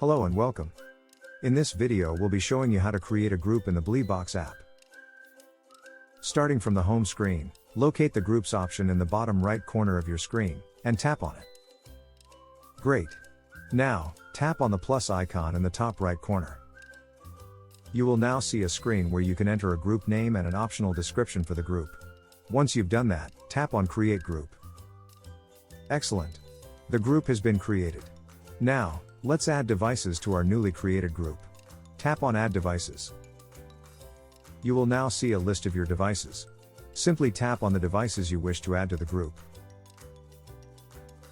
Hello and welcome. In this video we'll be showing you how to create a group in the BleBox app. Starting from the home screen, locate the Groups option in the bottom right corner of your screen, and tap on it. Great. Now, tap on the plus icon in the top right corner. You will now see a screen where you can enter a group name and an optional description for the group. Once you've done that, tap on Create Group. Excellent. The group has been created. Now, let's add devices to our newly created group. Tap on Add Devices. You will now see a list of your devices. Simply tap on the devices you wish to add to the group.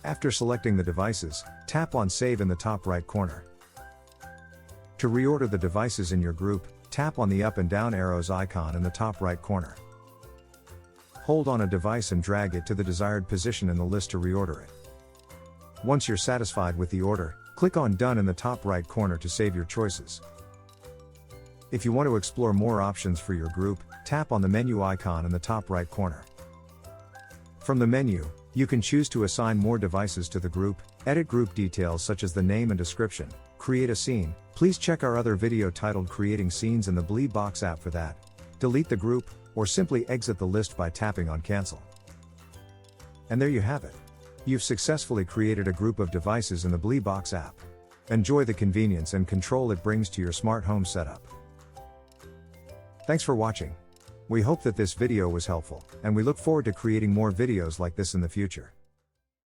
After selecting the devices, tap on Save in the top right corner. To reorder the devices in your group, tap on the up and down arrows icon in the top right corner. Hold on a device and drag it to the desired position in the list to reorder it. Once you're satisfied with the order, click on Done in the top right corner to save your choices. If you want to explore more options for your group, tap on the menu icon in the top right corner. From the menu, you can choose to assign more devices to the group, edit group details such as the name and description, create a scene. Please check our other video titled Creating Scenes in the BleBox app for that. Delete the group, or simply exit the list by tapping on Cancel. And there you have it. You've successfully created a group of devices in the BleBox app. Enjoy the convenience and control it brings to your smart home setup. Thanks for watching. We hope that this video was helpful, and we look forward to creating more videos like this in the future.